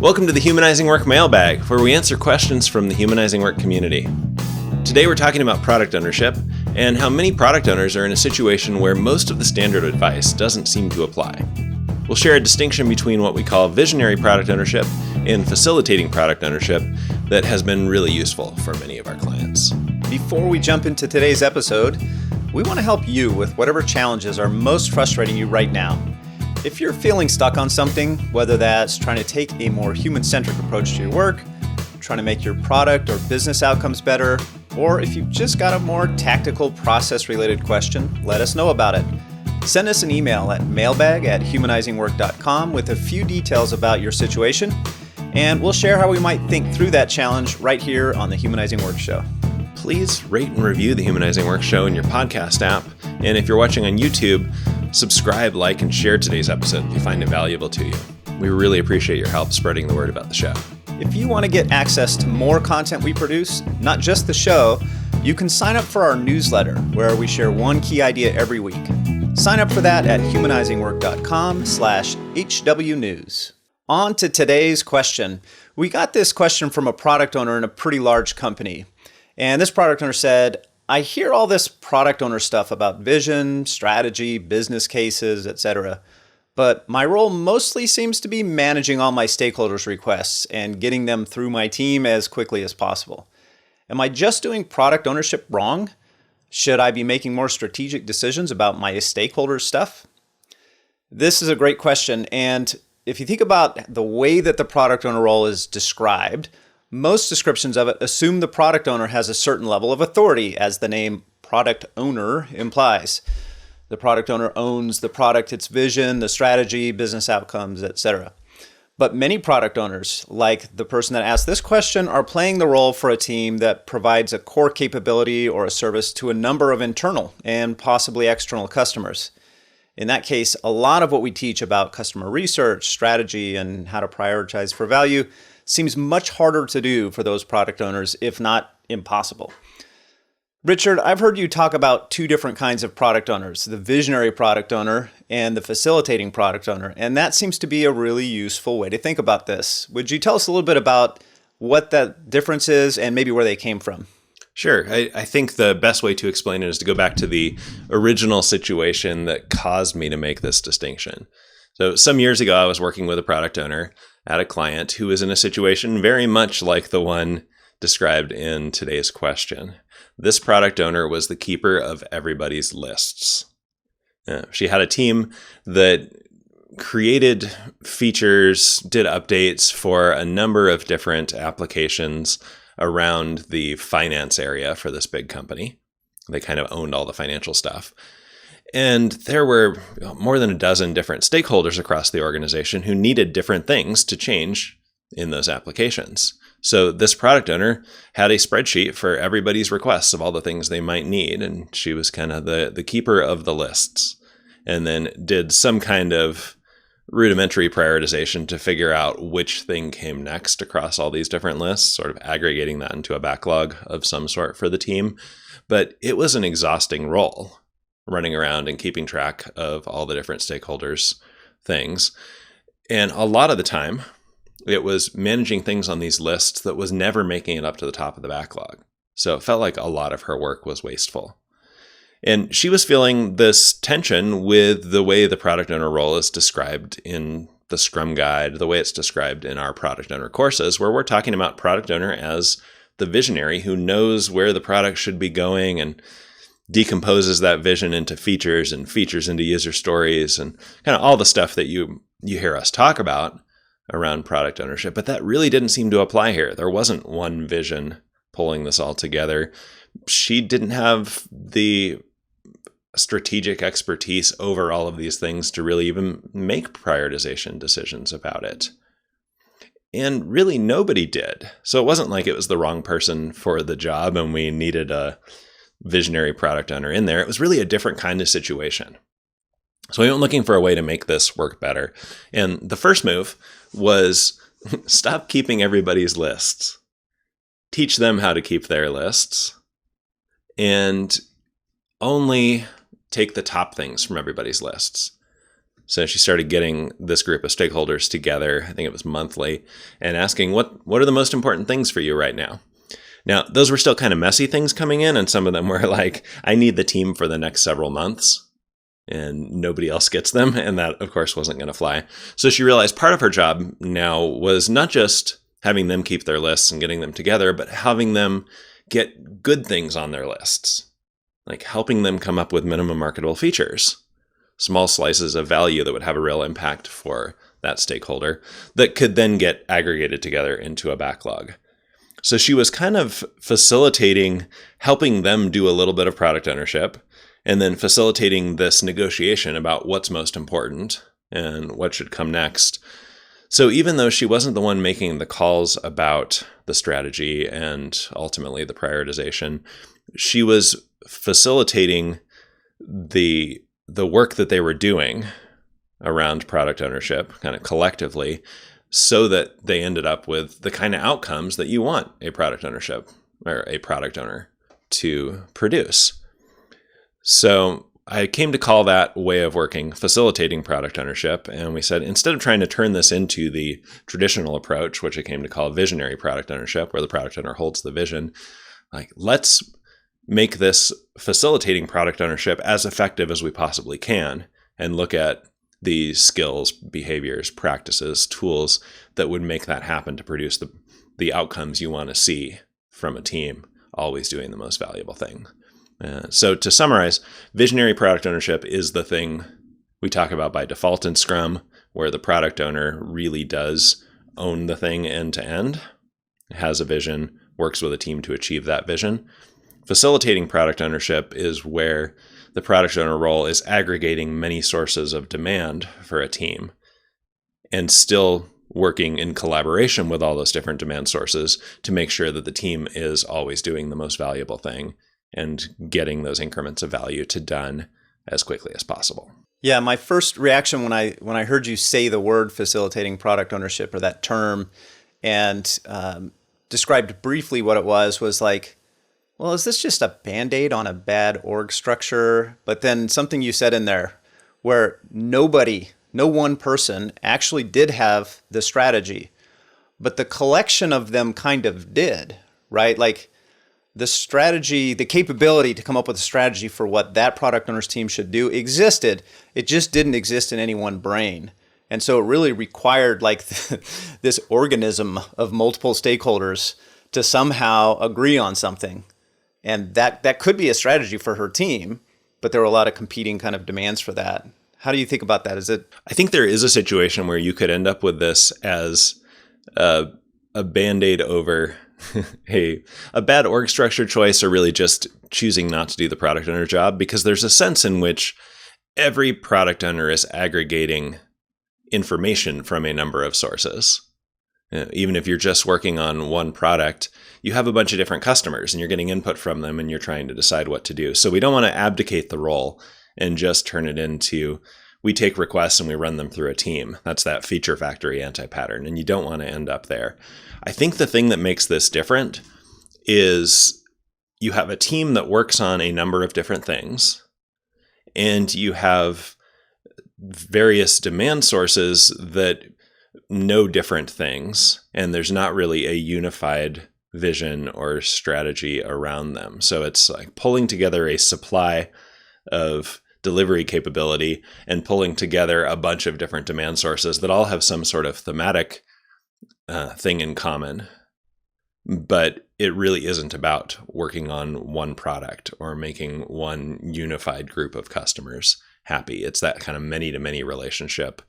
Welcome to the Humanizing Work Mailbag, where we answer questions from the Humanizing Work community. Today we're talking about product ownership and how many product owners are in a situation where most of the standard advice doesn't seem to apply. We'll share a distinction between what we call visionary product ownership and facilitating product ownership that has been really useful for many of our clients. Before we jump into today's episode, we want to help you with whatever challenges are most frustrating you right now. If you're feeling stuck on something, whether that's trying to take a more human-centric approach to your work, trying to make your product or business outcomes better, or if you've just got a more tactical process-related question, let us know about it. Send us an email at mailbag@humanizingwork.com with a few details about your situation, and we'll share how we might think through that challenge right here on the Humanizing Work Show. Please rate and review the Humanizing Work Show in your podcast app, and if you're watching on YouTube, subscribe, like, and share today's episode if you find it valuable to you. We really appreciate your help spreading the word about the show. If you want to get access to more content we produce, not just the show, you can sign up for our newsletter, where we share one key idea every week. Sign up for that at humanizingwork.com/HWnews. On to today's question. We got this question from a product owner in a pretty large company. And this product owner said, I hear all this product owner stuff about vision, strategy, business cases, etc. But my role mostly seems to be managing all my stakeholders' requests and getting them through my team as quickly as possible. Am I just doing product ownership wrong? Should I be making more strategic decisions about my stakeholders' stuff? This is a great question. And if you think about the way that the product owner role is described, most descriptions of it assume the product owner has a certain level of authority, as the name product owner implies. The product owner owns the product, its vision, the strategy, business outcomes, etc. But many product owners, like the person that asked this question, are playing the role for a team that provides a core capability or a service to a number of internal and possibly external customers. In that case, a lot of what we teach about customer research, strategy, and how to prioritize for value seems much harder to do for those product owners, if not impossible. Richard, I've heard you talk about two different kinds of product owners, the visionary product owner and the facilitating product owner, and that seems to be a really useful way to think about this. Would you tell us a little bit about what that difference is and maybe where they came from? Sure. I think the best way to explain it is to go back to the original situation that caused me to make this distinction. So some years ago, I was working with a product owner at a client who was in a situation very much like the one described in today's question. This product owner was the keeper of everybody's lists. She had a team that created features, did updates for a number of different applications around the finance area for this big company. They kind of owned all the financial stuff. And there were more than a dozen different stakeholders across the organization who needed different things to change in those applications. So this product owner had a spreadsheet for everybody's requests of all the things they might need. And she was kind of the keeper of the lists, and then did some kind of rudimentary prioritization to figure out which thing came next across all these different lists, sort of aggregating that into a backlog of some sort for the team. But it was an exhausting role, running around and keeping track of all the different stakeholders' things. And a lot of the time, it was managing things on these lists that was never making it up to the top of the backlog. So it felt like a lot of her work was wasteful. And she was feeling this tension with the way the product owner role is described in the Scrum Guide, the way it's described in our product owner courses, where we're talking about product owner as the visionary who knows where the product should be going and decomposes that vision into features and features into user stories and kind of all the stuff that you hear us talk about around product ownership. But that really didn't seem to apply here. There wasn't one vision pulling this all together. She didn't have the strategic expertise over all of these things to really even make prioritization decisions about it. And really nobody did. So it wasn't like it was the wrong person for the job and we needed a visionary product owner in there. It was really a different kind of situation. So we went looking for a way to make this work better. And the first move was stop keeping everybody's lists. Teach them how to keep their lists. And only take the top things from everybody's lists. So she started getting this group of stakeholders together, I think it was monthly, and asking, what are the most important things for you right now? Now, those were still kind of messy things coming in, and some of them were like, I need the team for the next several months, and nobody else gets them, and that, of course, wasn't going to fly. So she realized part of her job now was not just having them keep their lists and getting them together, but having them get good things on their lists, like helping them come up with minimum marketable features, small slices of value that would have a real impact for that stakeholder that could then get aggregated together into a backlog. So she was kind of facilitating, helping them do a little bit of product ownership, and then facilitating this negotiation about what's most important and what should come next. So even though she wasn't the one making the calls about the strategy and ultimately the prioritization, she was facilitating the work that they were doing around product ownership kind of collectively, so that they ended up with the kind of outcomes that you want a product ownership or a product owner to produce. So I came to call that way of working facilitating product ownership. And we said, instead of trying to turn this into the traditional approach, which I came to call visionary product ownership, where the product owner holds the vision, like, let's make this facilitating product ownership as effective as we possibly can and look at the skills, behaviors, practices, tools that would make that happen to produce the outcomes you want to see from a team, always doing the most valuable thing. So to summarize, visionary product ownership is the thing we talk about by default in Scrum, where the product owner really does own the thing end to end, has a vision, works with a team to achieve that vision. Facilitating product ownership is where the product owner role is aggregating many sources of demand for a team and still working in collaboration with all those different demand sources to make sure that the team is always doing the most valuable thing and getting those increments of value to done as quickly as possible. Yeah, my first reaction when I heard you say the word facilitating product ownership, or that term, and described briefly what it was like, well, is this just a Band-Aid on a bad org structure? But then something you said in there where no one person actually did have the strategy, but the collection of them kind of did, right? Like the strategy, the capability to come up with a strategy for what that product owner's team should do existed. It just didn't exist in any one brain. And so it really required like this organism of multiple stakeholders to somehow agree on something. And that could be a strategy for her team, but there were a lot of competing kind of demands for that. How do you think about that? I think there is a situation where you could end up with this as a Band-Aid over a bad org structure choice, or really just choosing not to do the product owner job, because there's a sense in which every product owner is aggregating information from a number of sources. Even if you're just working on one product, you have a bunch of different customers and you're getting input from them and you're trying to decide what to do. So we don't want to abdicate the role and just turn it into, we take requests and we run them through a team. That's that feature factory anti-pattern, and you don't want to end up there. I think the thing that makes this different is you have a team that works on a number of different things, and you have various demand sources that know different things, and there's not really a unified vision or strategy around them. So it's like pulling together a supply of delivery capability and pulling together a bunch of different demand sources that all have some sort of thematic thing in common. But it really isn't about working on one product or making one unified group of customers happy. It's that kind of many-to-many relationship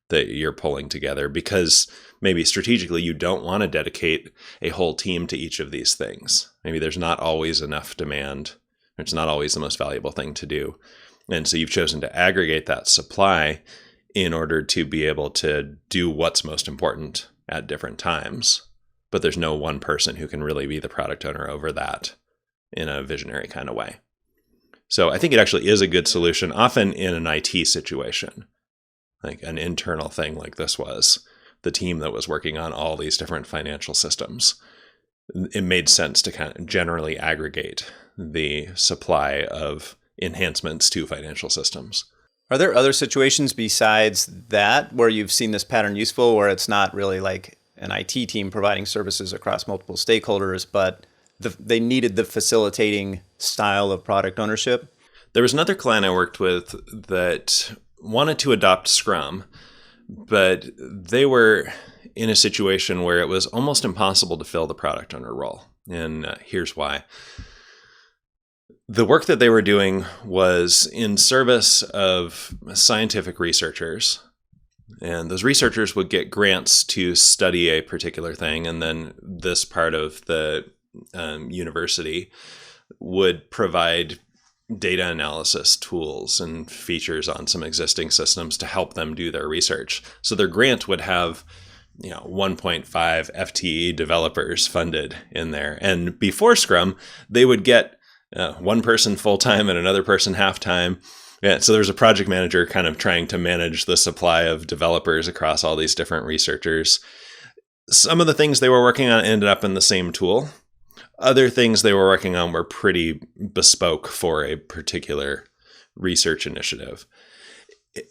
that you're pulling together, because maybe strategically you don't want to dedicate a whole team to each of these things. Maybe there's not always enough demand. It's not always the most valuable thing to do. And so you've chosen to aggregate that supply in order to be able to do what's most important at different times. But there's no one person who can really be the product owner over that in a visionary kind of way. So I think it actually is a good solution, often in an IT situation, like an internal thing like this was, the team that was working on all these different financial systems. It made sense to kind of generally aggregate the supply of enhancements to financial systems. Are there other situations besides that where you've seen this pattern useful, where it's not really like an IT team providing services across multiple stakeholders, but they needed the facilitating style of product ownership? There was another client I worked with that wanted to adopt Scrum, but they were in a situation where it was almost impossible to fill the product owner role. And here's why. The work that they were doing was in service of scientific researchers. And those researchers would get grants to study a particular thing. And then this part of the university would provide data analysis tools and features on some existing systems to help them do their research. So their grant would have 1.5 FTE developers funded in there. And before Scrum, they would get one person full-time and another person half-time. Yeah, so there's a project manager kind of trying to manage the supply of developers across all these different researchers. Some of the things they were working on ended up in the same tool. Other things they were working on were pretty bespoke for a particular research initiative.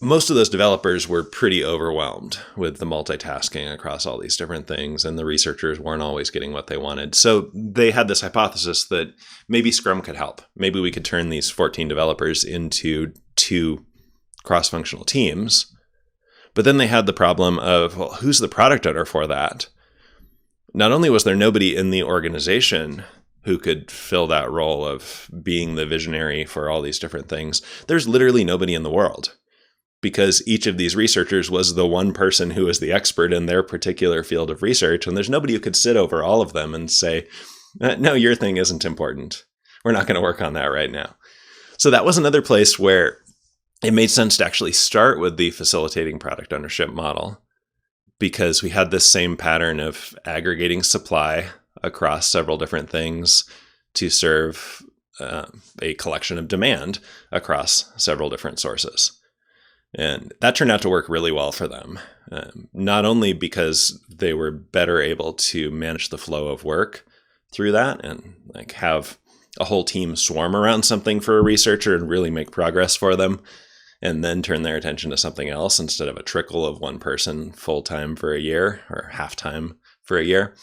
Most of those developers were pretty overwhelmed with the multitasking across all these different things, and the researchers weren't always getting what they wanted. So they had this hypothesis that maybe Scrum could help. Maybe we could turn these 14 developers into 2 cross-functional teams. But then they had the problem of, well, who's the product owner for that? Not only was there nobody in the organization who could fill that role of being the visionary for all these different things, there's literally nobody in the world, because each of these researchers was the one person who was the expert in their particular field of research. And there's nobody who could sit over all of them and say, no, your thing isn't important. We're not going to work on that right now. So that was another place where it made sense to actually start with the facilitating product ownership model, because we had this same pattern of aggregating supply across several different things to serve a collection of demand across several different sources. And that turned out to work really well for them, not only because they were better able to manage the flow of work through that and like have a whole team swarm around something for a researcher and really make progress for them, and then turn their attention to something else instead of a trickle of one person full-time for a year or half-time for a year.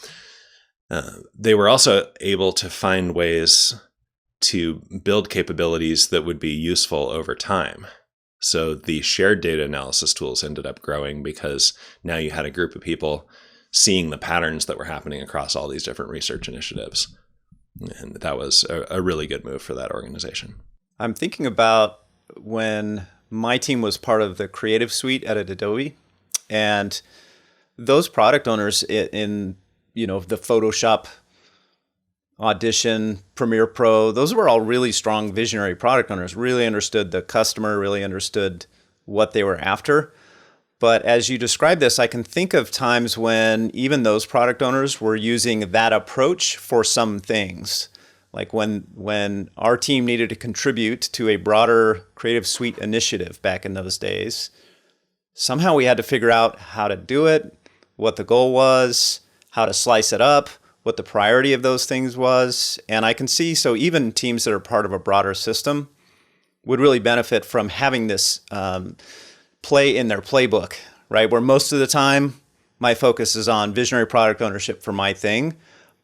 They were also able to find ways to build capabilities that would be useful over time. So the shared data analysis tools ended up growing because now you had a group of people seeing the patterns that were happening across all these different research initiatives. And that was a really good move for that organization. I'm thinking about when my team was part of the creative suite at Adobe, and those product owners in the Photoshop, Audition, Premiere Pro, those were all really strong visionary product owners, really understood the customer, really understood what they were after. But as you describe this, I can think of times when even those product owners were using that approach for some things. Like when our team needed to contribute to a broader Creative Suite initiative back in those days, somehow we had to figure out how to do it, what the goal was, how to slice it up, what the priority of those things was. And I can see, so even teams that are part of a broader system would really benefit from having this play in their playbook, right? Where most of the time, my focus is on visionary product ownership for my thing.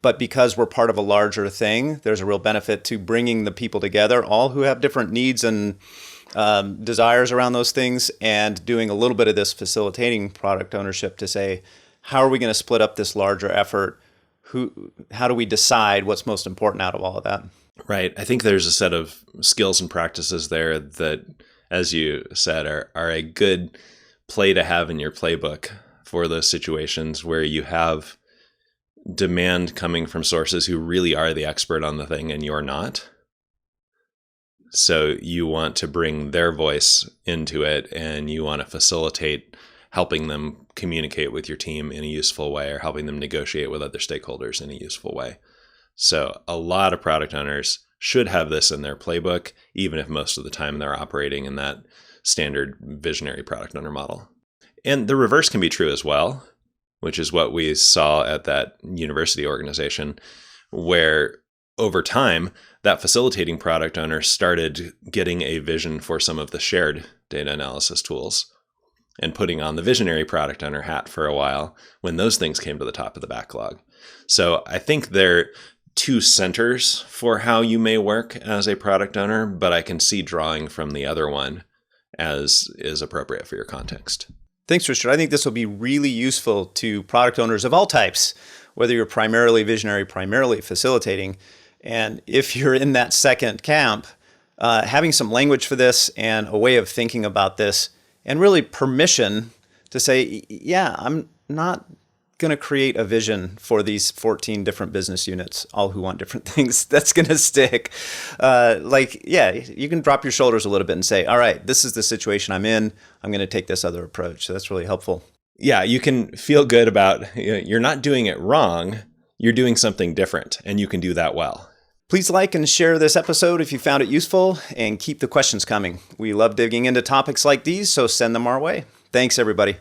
But because we're part of a larger thing, there's a real benefit to bringing the people together, all who have different needs and desires around those things, and doing a little bit of this facilitating product ownership to say, how are we going to split up this larger effort? How do we decide what's most important out of all of that? Right. I think there's a set of skills and practices there that, as you said, are a good play to have in your playbook for those situations where you have demand coming from sources who really are the expert on the thing and you're not. So you want to bring their voice into it, and you want to facilitate helping them communicate with your team in a useful way, or helping them negotiate with other stakeholders in a useful way. So a lot of product owners should have this in their playbook, even if most of the time they're operating in that standard visionary product owner model. And the reverse can be true as well, which is what we saw at that university organization, where over time, that facilitating product owner started getting a vision for some of the shared data analysis tools and putting on the visionary product owner hat for a while when those things came to the top of the backlog. So I think they're two centers for how you may work as a product owner, but I can see drawing from the other one as is appropriate for your context. Thanks, Richard. I think this will be really useful to product owners of all types, whether you're primarily visionary, primarily facilitating. And if you're in that second camp, having some language for this and a way of thinking about this, and really permission to say, yeah, I'm not going to create a vision for these 14 different business units, all who want different things. That's going to stick. You can drop your shoulders a little bit and say, all right, this is the situation I'm in. I'm going to take this other approach. So that's really helpful. Yeah, you can feel good about you're not doing it wrong. You're doing something different, and you can do that well. Please like and share this episode if you found it useful, and keep the questions coming. We love digging into topics like these, so send them our way. Thanks, everybody.